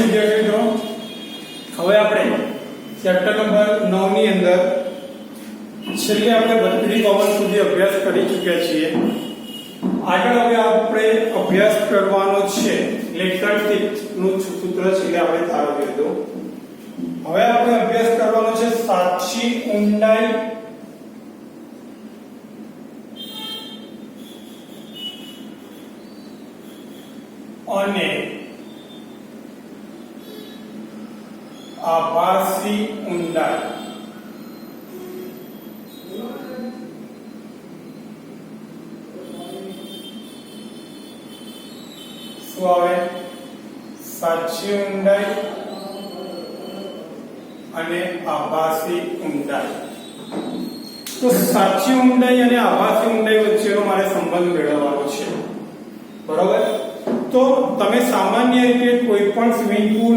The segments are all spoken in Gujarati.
વિદ્યાર્થી મિત્રો, હવે આપણે ચેપ્ટર નંબર 9 ની અંદર છેલ્લે આપણે 32 પવન સુધી અભ્યાસ કરી ચૂક્યા છીએ. આગળ હવે આપણે અભ્યાસ કરવાનો છે ઇલેક્ટ્રિક નું સૂત્ર છેલ્લે આપણે તારવ્યું હતું. હવે આપણે અભ્યાસ કરવાનો છે સાચી ઊંડાઈ અને આભાસી ઊંડાઈ. શું આવે? સાચી ઊંડાઈ અને આભાસી ઊંડાઈ. તો સાચી ઊંડાઈ અને આભાસી ઊંડાઈ વચ્ચેનો મારે સંબંધ મેળવવાનો છે. બરાબર? તો તમે સામાન્ય રીતે કોઈ પણ સ્વિમિંગ પુલ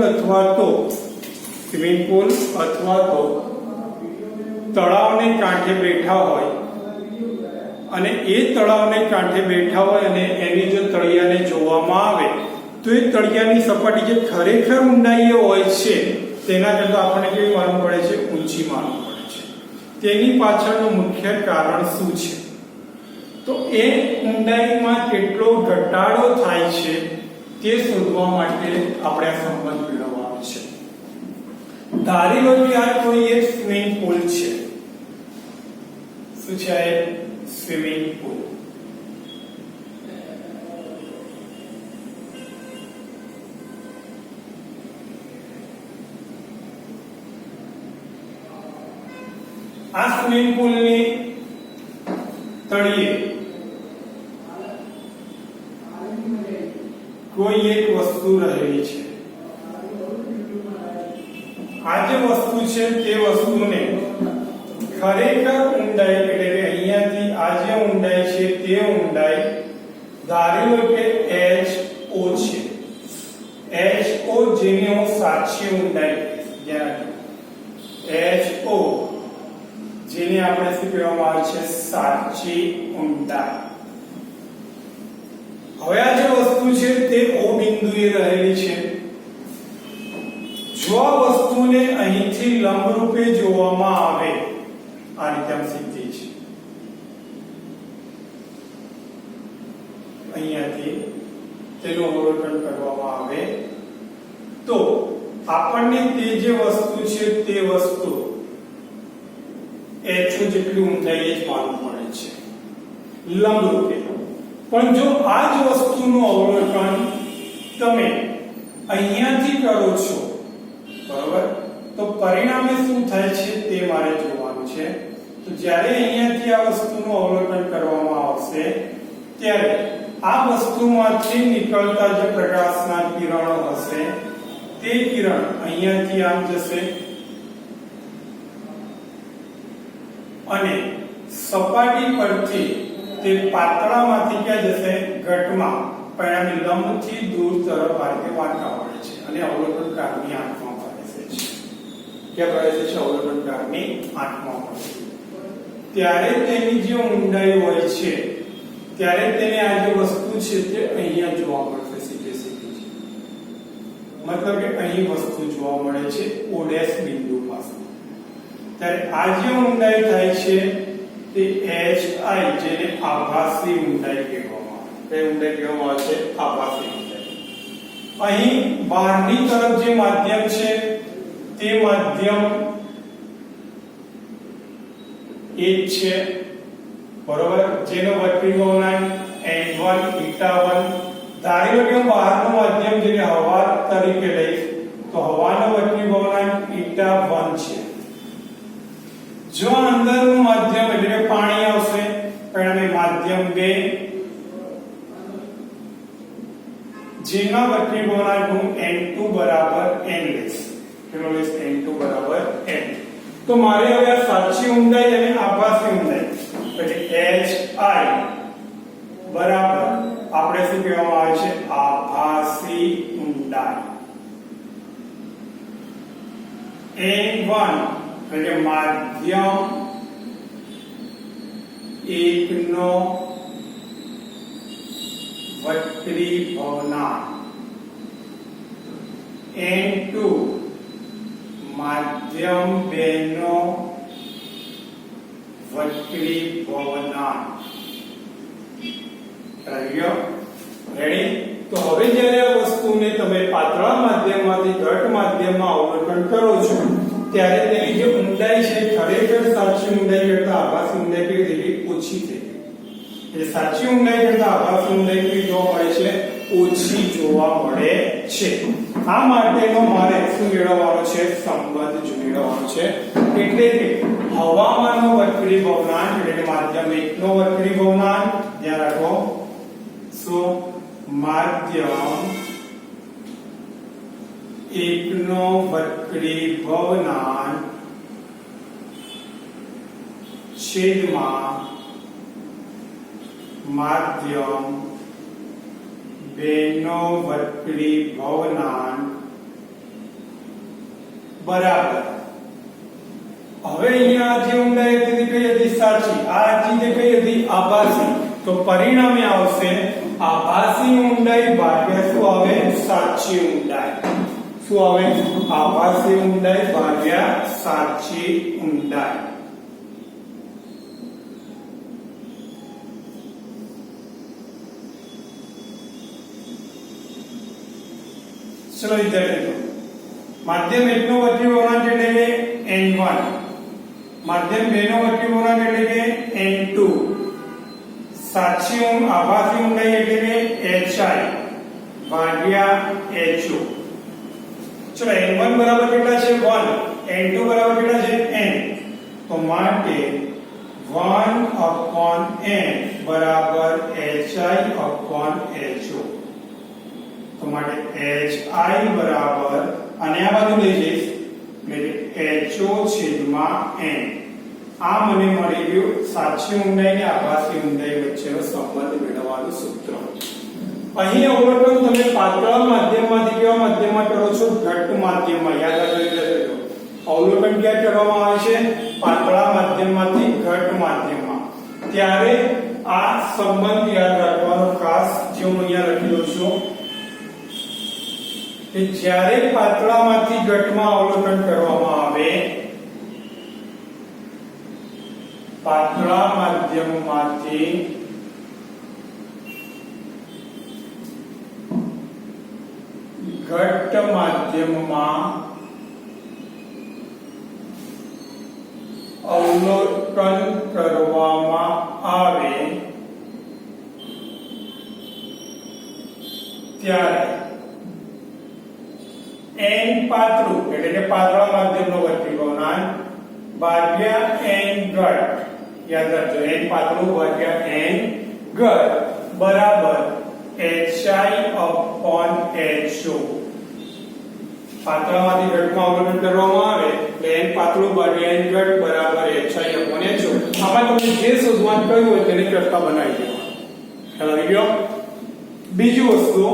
અથવા તો તળાવને કાંઠે બેઠા હોય અને એ તળાવને કાંઠે બેઠા હોય અને એની જો તળિયાને જોવામાં આવે તો એ તળિયાની સપાટી જે ખરેખર ઊંડાઈ હોય છે તેના કરતાં આપણને કેવી માલુમ પડે છે? ઊંચી માલુમ પડે છે. તેની પાછળનું મુખ્ય કારણ શું છે? તો એ ઊંડાઈમાં કેટલો ઘટાડો થાય છે તે શોધવા માટે આપણે આ સંબંધ મેળવવાનો છે. ધારી લો કે આ કોઈ એક સ્વિમિંગ પુલ છે. શું છે? Swimming pool. આ સ્વિમિંગ પુલની તળિયે કોઈ એક વસ્તુ રહેલી છે. આ જે વસ્તુ છે તે વસ્તુને ખરેખર ઊંડાઈ એટલે કે અહીંયાથી આ જે ઊંડાઈ છે તે ઊંડાઈ ધારી લો કે HO છે. HO જેને હું સાચી ઊંડાઈ HO જેને આપણે શું કહેવામાં આવે છે? સાચી ઊંડાઈ. હવે આ જે વસ્તુ છે તે O બિંદુએ રહેલી છે. જો આ વસ્તુને અહીંથી લંબરૂપે જોવામાં આવે, આ રીતે આમ સીધી છે, અહીંયાથી તેનું અવલોકન કરવામાં આવે તો આપણને તે જે વસ્તુ છે તે વસ્તુ HO જેટલી ઊંડાઈએ જ માલુમ પડે છે લંબરૂપે. પણ જો આ જ વસ્તુનું અવલોકન તમે અહીંયાથી કરો છો, બરાબર, તો પરિણામે શું થાય છે તે મારે જોવાનું છે. તો જ્યારે અહીંયાથી આ વસ્તુનું અવલોકન કરવામાં આવશે ત્યારે આ વસ્તુમાંથી નીકળતા જે પ્રકાશના કિરણો હશે તે કિરણ અહીંયાથી આમ જશે અને સપાટી પરથી તે પાતળામાંથી ક્યાં જશે? ઘટમાં. પરિણામે લંબથી દૂર તરફ આ રીતે વાંકા પડે છે અને અવલોકનકારની આંખમાં પ્રવેશે છે. ક્યાં પ્રવેશે છે? અવલોકનકારની આંખમાં પ્રવેશે. ત્યારે તેની જે ઊંડાઈ હોય છે ત્યારે તેને આ જે વસ્તુ છે તે અહીંયા જોવા મળશે સીધી. મતલબ કે અહીં વસ્તુ જોવા મળે છે O' બિંદુ પાસે. ત્યારે આ જે ઊંડાઈ થાય છે તે HI જેને આભાસી ઊંડાઈ કહેવામાં આવે. તે ઊંડાઈ કહેવામાં આવે છે આભાસી ઊંડાઈ. અહીં બહારની તરફ જે માધ્યમ છે તે માધ્યમ એક છે, બરોબર, જેનો વક્રીભવનાંક n1 θ1. ધારી લો કે હું બહારનું માધ્યમ જેને હવા તરીકે લઈશ તો હવાનો વક્રીભવનાંક η1 છે. જો અંદરનું માધ્યમ એટલે કે પાણી આવશે, પરિણામે માધ્યમ 2 જેના વક્રીભવનાંક હું n2 બરાબર n લઈશ. કેટલો લઈશ? n2 બરાબર n. તો મારે હવે આ સાચી ઊંડાઈ અને આભાસી ઊંડાઈ એટલે HI બરાબર આપણે શું કહેવામાં આવે છે? આભાસી ઊંડાઈ. n1 એટલે માધ્યમ 1 નો વક્રીભવનાંક N2 માધ્યમ 2 નો વક્રીભવનાંક. રેડી? તો હવે જ્યારે આ વસ્તુને તમે પાતળા માધ્યમમાંથી ઘટ માધ્યમમાં અવલોકન કરો છો ત્યારે તેની જે ઊંડાઈ છે ખરેખર સાચી ઊંડાઈ કરતા આભાસી ઊંડાઈ કેવી થઈ ગઈ? ઓછી થઈ ગઈ. એટલે સાચી ઊંડાઈ કરતા આભાસી ઊંડાઈ કેવી જોવા મળે છે? ઓછી જોવા મળે છે. આ માટેનો મારે શું મેળવવાનો છે? સંબંધ મેળવવાનો છે. એટલે કે હવામાનનો વક્રીભવનાંક એટલે કે માધ્યમ 1 નો વક્રીભવનાંક, ધ્યાન રાખો. સો માધ્યમ 1 નો વક્રીભવનાંક છેદમાં માધ્યમ 2 નો વક્રીભવનાંક બરાબર. હવે અહીંયા જે ઊંડાઈ હતી કઈ હતી? સાચી. આ ચીજ કઈ હતી? આભાસી. તો પરિણામે આવશે આભાસી ઊંડાઈ ભાગ્યા શું આવે? સાચી ઊંડાઈ. શું આવે? આભાસી ઊંડાઈ ભાગ્યા સાચી ઊંડાઈ. ચલો વિદ્યાર્થીઓ, માધ્યમ 1 નો વક્રીભવનાંક એટલે કે n1, માધ્યમ 2 નો વક્રીભવનાંક એટલે કે n2, સાચી આભાસી ઊંડાઈ એટલે કે hi ભાગ્યા ho. ચલો n1 બરાબર કેટલા છે? 1. n2 બરાબર કેટલા છે? n. તો માટે 1/n બરાબર hi/ho. તો માટે hi બરાબર અને આ બાજુ લઈ જઈશ એટલે ho છેદમાં n. આ મને મળી ગયું સાચી ઊંડાઈ અને આભાસી ઊંડાઈ વચ્ચેનો સંબંધ મેળવવાનું સૂત્ર. અહીં અવલોકન તમે પાતળા માધ્યમમાંથી કેવા માધ્યમમાં કરો છો? ઘટ માધ્યમમાં. યાદ રાખજો. અવલોકન ક્યાં કરવામાં આવે છે? પાતળા માધ્યમમાંથી ઘટ માધ્યમમાં. ત્યારે આ સંબંધ યાદ રાખવાનો ખાસ, જે હું અહીંયા લખી દઉં છું કે જ્યારે પાતળામાંથી ઘટમાં અવલોકન કરવામાં આવે, પાતળા માધ્યમમાંથી ઘટ માધ્યમમાં અવલોકન કરવામાં આવે ત્યારે n પાતળું એટલે કે પાતળા માધ્યમનો વક્રીભવનાંક ભાગ્યા n ઘટ. યાદ રાખજો, n પાતળું ભાગ્યા n ઘટ બરાબર hi/ho. પાતળામાંથી ઘટમાં અવલોકન કરવામાં આવે એટલે n પાતળું ભાગ્યા n ઘટ બરાબર hi/ho. આમાં તમને જે શોધવાનું કહ્યું હોય તેને કરતા બનાવી દેવાનું. ખ્યાલ આવી ગયો? બીજી વસ્તુ,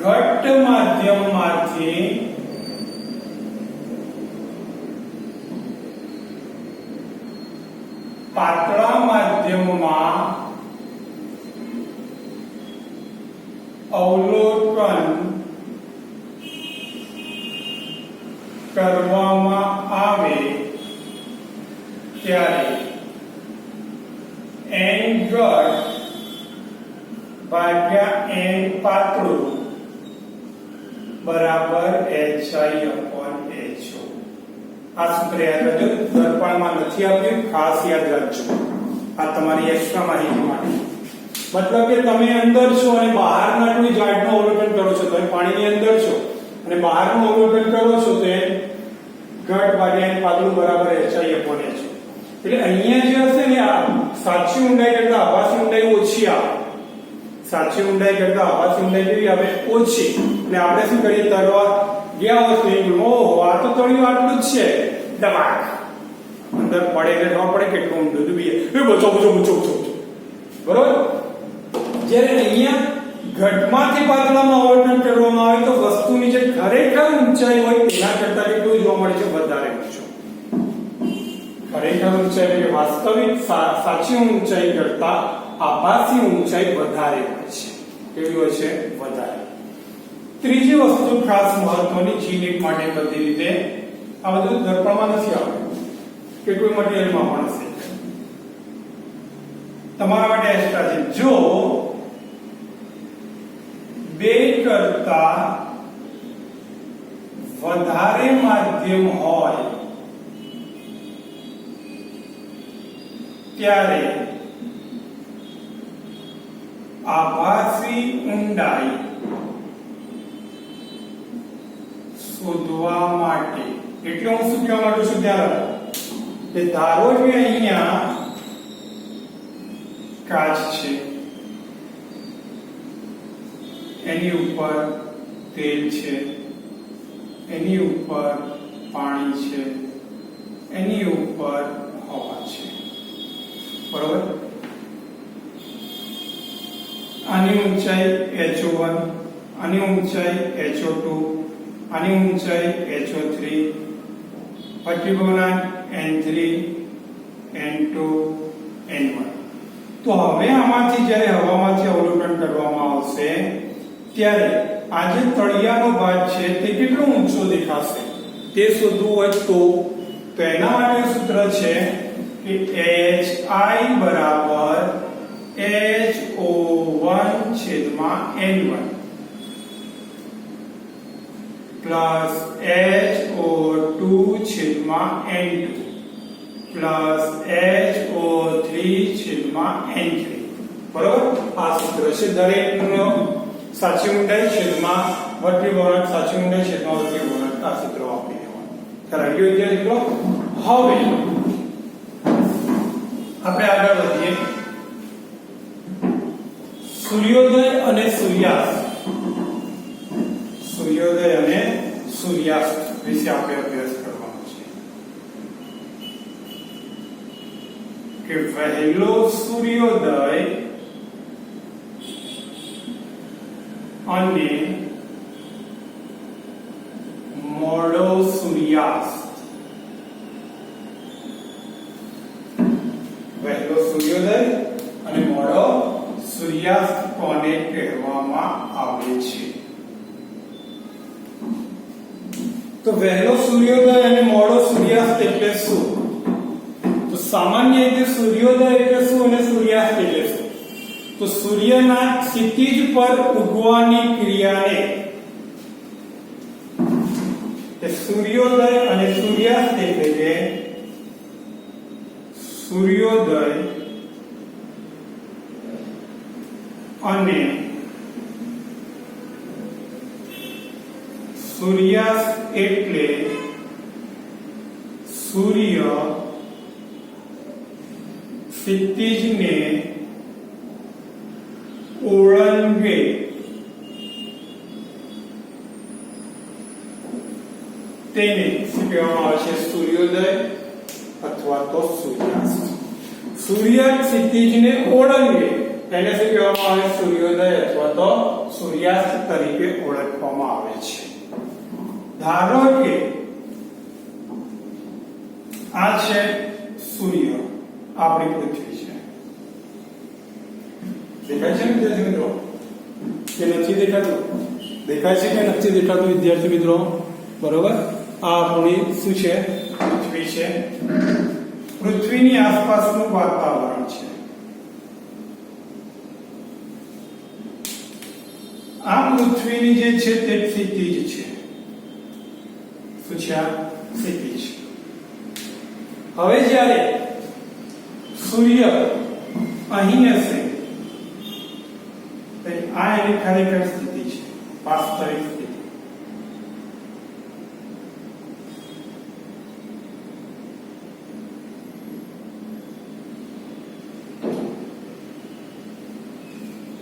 ઘટ માધ્યમમાંથી પાતળા માધ્યમમાં અવલોકન કરવામાં આવે ત્યારે n ઘટ ભાગ્યા n પાતળું બરાબર hi/ho. આ સૂત્ર યાદ રાખજો. દર્પણમાં નથી આપ્યું, ખાસ યાદ રાખજો. આ તમારી એક્સ્ટ્રા માહિતી માટે. મતલબ કે તમે અંદર છો અને બહારના કોઈ ઝાડનું અવલોકન કરો છો, તમે પાણીની અંદર છો અને બહારનું અવલોકન કરો છો તો ઘટ ભાગ્યા n પાતળું બરાબર hi/ho. એટલે અહીંયા જે હશે ને આ સાચી ઊંડાઈ કરતા આભાસી ઊંડાઈ ઓછી આવે. સાચી ઊંડાઈ કરતા આભાસી ઊંડાઈ કેવી આવે? ઓછી. એટલે આપણે શું કરીએ? તરવા ગયા હોય સ્વિમિંગ પુલમાં, ઓહો આ તો તળિયું આટલું જ છે, દબાક અંદર પડે એટલે ખબર પડે કેટલું ઊંડું ડૂબીએ, બચો. બરોબર? જ્યારે અહીંયા ઘટમાંથી પાતળામાં અવલોકન કરવામાં આવે તો વસ્તુની જે ખરેખર ઊંચાઈ હોય તેના કરતા કેટલું જોવા મળે છે? વધારે ઊંચું. ખરેખર ઊંચાઈ એટલે વાસ્તવિક સાચી ઊંચાઈ કરતા આભાસી ઊંચાઈ વધારે હોય છે. કેવી હોય છે? વધારે. ત્રીજી વસ્તુ ખાસ મહત્વની G-NET માટે બધી રીતે આ બધું દર્પણમાં નથી આવતું કે કોઈ મટીરીયલમાં પણ હશે. તમારા માટે એક્સ્ટ્રા છે. જો બે કરતા વધારે માધ્યમ હોય ત્યારે આભાસી ઊંડાઈ શોધવા માટે, એટલે હું શું કહેવા માંગુ છું ત્યારે કે ધારો કે અહીંયા કાચ છે, એની ઉપર તેલ છે, એની ઉપર પાણી છે, એની ઉપર હવા છે, બરોબર? આની ઊંચાઈ HO1, આની ઊંચાઈ HO2, આની ઊંચાઈ HO3, પરિભ્રમણાંક N3, N2, N1. તો હવે આમાંથી જ્યારે હવામાંથી અવલોકન કરવામાં આવશે ત્યારે આ જે તળિયાનો ભાગ છે તે કેટલો ઊંચો દેખાશે તે શોધવું હોય તો એના માટે સૂત્ર છે કે HI બરાબર HO1/N1 plus HO2/N2 plus HO3/N3. બરોબર? આ સૂત્ર છે. દરેકનો સાચી ઊંડાઈ છેદમાં વર્તી વળાંક, સાચી ઊંડાઈ છેદમાં વર્તી વળાંક, આ સૂત્ર વાપરી દેવાનું. કરાવી ગયું વિદ્યાર્થી મિત્રો? હવે આપણે આગળ વધીએ. સૂર્યોદય અને સૂર્યાસ્ત, સૂર્યોદય અને સૂર્યાસ્ત વિશે આપણે અભ્યાસ કરવાનો છે કે વહેલો સૂર્યોદય અને મોડો સૂર્યાસ્ત. વહેલો સૂર્યોદય અને મોડો સૂર્યાસ્ત કોને કહેવામાં આવે છે? તો વહેલો સૂર્યોદય અને મોડો સૂર્યાસ્ત એટલે શું? તો સામાન્ય રીતે સૂર્યોદય એટલે શું અને સૂર્યાસ્ત એટલે શું? તો સૂર્યના ક્ષિતિજ પર ઉગવાની ક્રિયાને સૂર્યોદય અને સૂર્યાસ્ત એટલે કે સૂર્યોદય અને સૂર્યાસ્ત એટલે સૂર્ય ક્ષિતિજને ઓળંગે તેને શું કહેવામાં આવે છે? સૂર્યોદય અથવા તો સૂર્યાસ્ત. સૂર્ય ક્ષિતિજને ઓળંગે તેને શું કહેવામાં આવે? સૂર્યોદય અથવા તો સૂર્યાસ્ત તરીકે ઓળખવામાં આવે છે. ધારો કે આ છે સૂર્ય, આપણી પૃથ્વી છે. દેખાય છે વિદ્યાર્થી મિત્રો કે નથી દેખાતું? દેખાય છે કે નથી દેખાતું વિદ્યાર્થી મિત્રો? બરોબર? આ આપણી શું છે? પૃથ્વી છે. પૃથ્વીની આસપાસનું વાતાવરણ છે. આ પૃથ્વીની જે છે તે ક્ષિતિજ છે. શું છે? આ ક્ષિતિજ. હવે જ્યારે સૂર્ય અહીં હશે, આ એની ખરેખર સ્થિતિ છે, વાસ્તવિક સ્થિતિ.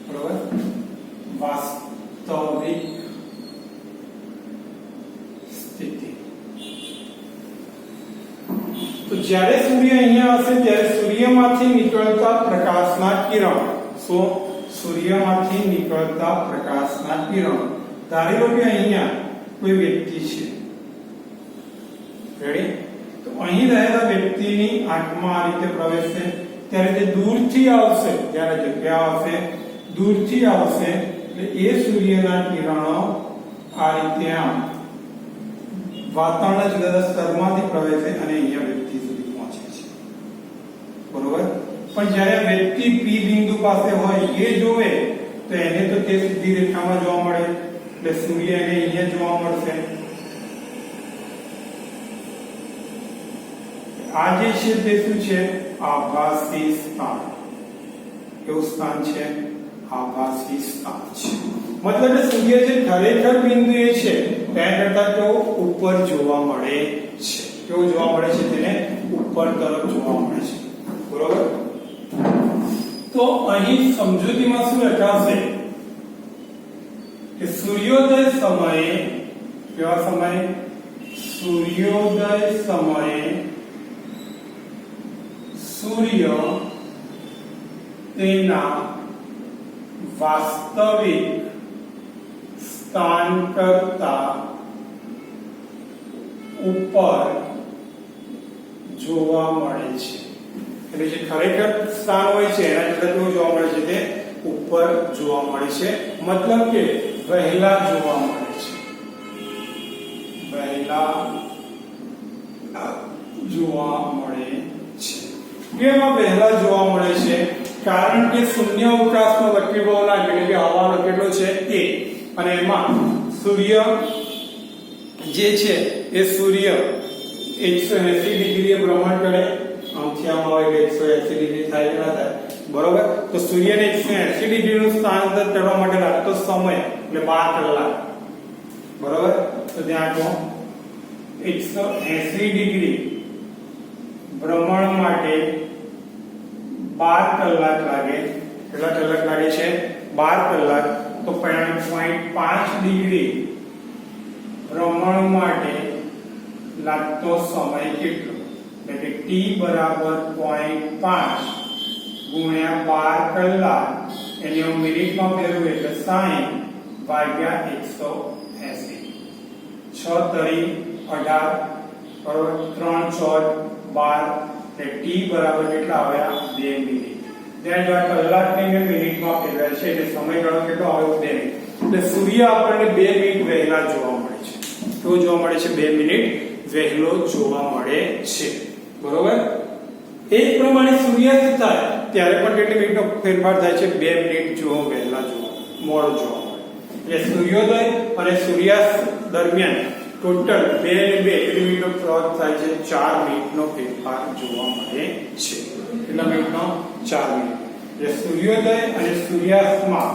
બરોબર? વાસ્તવિક સ્થિતિ. તો જ્યારે સૂર્ય અહીંયા હશે ત્યારે સૂર્યમાંથી નીકળતા પ્રકાશના કિરણ, સૂર્યમાંથી નીકળતા પ્રકાશના કિરણ, ધારી લો કે અહીંયા કોઈ વ્યક્તિ છે, રેડી? તો અહીં રહેલા વ્યક્તિની આંખમાં આ રીતે પ્રવેશશે ત્યારે તે દૂરથી આવશે, જ્યારે જગ્યા આવશે દૂરથી આવશે એટલે એ સૂર્યના કિરણો આ રીતે આમ વાતાવરણના જુદા જુદા સ્તરમાંથી પ્રવેશે અને અહીંયા વ્યક્તિ સુધી પહોંચે છે, બરોબર. પણ જ્યારે વ્યક્તિ P બિંદુ પાસે હોય એ જોવે તો એને તો તે સીધી રેખામાં જોવા મળે, એટલે સૂર્ય એને અહીંયા જોવા મળશે. આ જે છે તે શું છે? આભાસી સ્થાન. કેવું સ્થાન છે? આભાસી સ્થાન છે. મતલબ કે સૂર્ય જે ખરેખર બિંદુ એ છે તેના કરતા તો ઉપર જોવા મળે છે. કેવું જોવા મળે છે? તેને ઉપર તરફ જોવા મળે છે, બરોબર. તો અહીં સમજૂતીમાં શું લખાશે કે સૂર્યોદય સમયે, કેવા સમયે? સૂર્યોદય સમયે સૂર્ય તેના વાસ્તવિક સ્થાન કરતા ઉપર જોવા મળે છે. એટલે જે ખરેખર સ્થાન હોય છે એના કરતા કેવું જોવા મળે છે? તે ઉપર જોવા મળે છે. મતલબ કે વહેલા જોવા મળે છે, વહેલા જોવા મળે છે. કેમ આ વહેલા જોવા મળે છે? કારણ કે શૂન્ય અવકાશનો વક્રીભાવનાંક એટલે કે હવાનો કેટલો છે? a, અને એમાં સૂર્ય જે છે એ સૂર્ય 180 ડિગ્રીએ ભ્રમણ કરે. આમથી આમ આવે એટલે 180 ડિગ્રી થાય કે ના થાય, બરોબર. તો સૂર્યને 180 ડિગ્રીનું સ્થાનાંતર કરવા માટે લાગતો સમય એટલે 12 કલાક, બરોબર. તો ત્યાં તો 180 ડિગ્રી ભ્રમણ માટે 12 કલાક લાગે. કેટલા કલાક લાગે છે? 12 કલાક. તો પરિણામે 0.5 ડિગ્રી ભ્રમણ માટે લાગતો સમય કેટલો? એટલે કે t બરાબર 0.5 ગુણ્યા 12 કલાક, એને હું મિનિટમાં ફેરવું એટલે 60 ભાગ્યા 180. 6 તરી 18, બરોબર. 3 ચોર 12, એટલે t બરાબર કેટલા આવ્યા? 2 મિનિટ. ત્યાં જો કલાકને મેં મિનિટમાં ફેરવ્યા છે એટલે સમયગાળો કેટલો આવ્યો? 2 મિનિટ. એટલે સૂર્ય આપણને 2 મિનિટ વહેલા જોવા મળે છે. કેવો જોવા મળે છે? 2 મિનિટ વહેલો જોવા મળે છે, બરોબર. એ જ પ્રમાણે સૂર્યાસ્ત થાય ત્યારે પણ કેટલી મિનિટનો ફેરફાર થાય છે? 2 મિનિટ જો વહેલા જોવા, મોડો જોવા મળે. એટલે સૂર્યોદય અને સૂર્યાસ્ત દરમિયાન ટોટલ 2 અને 2 કેટલી મિનિટનો ફરક થાય છે? 4 મિનિટનો ફેરફાર જોવા મળે છે. કેટલા મિનિટનો? 4 મિનિટ. એટલે સૂર્યોદય અને સૂર્યાસ્તમાં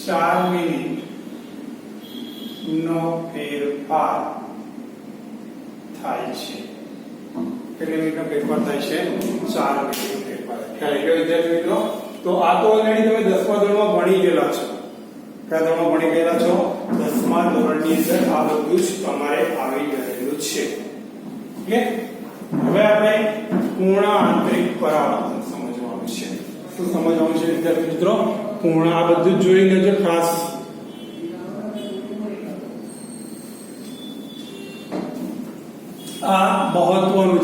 ચાર મિનિટ નો ફેરફાર થાય છે. કેટલી મિનિટનો ફેરફાર થાય છે? 4 મિનિટનો ફેરફાર. ખ્યાલ આવ્યો વિદ્યાર્થી મિત્રો? તો આ તો ઓલરેડી તમે 10મા ધોરણમાં ભણી ગયેલા છો. કયા ધોરણમાં ભણી ગયેલા છો? 10મા ધોરણની અંદર આ બધું જ તમારે આવી ગયેલું છે. ઓકે. હવે આપણે પૂર્ણ આંતરિક પરાવર્તન સમજવાનું છે. શું સમજવાનું છે વિદ્યાર્થી મિત્રો? પૂર્ણ. આ બધું જોઈ લેજો ખાસ. આ મહત્વનું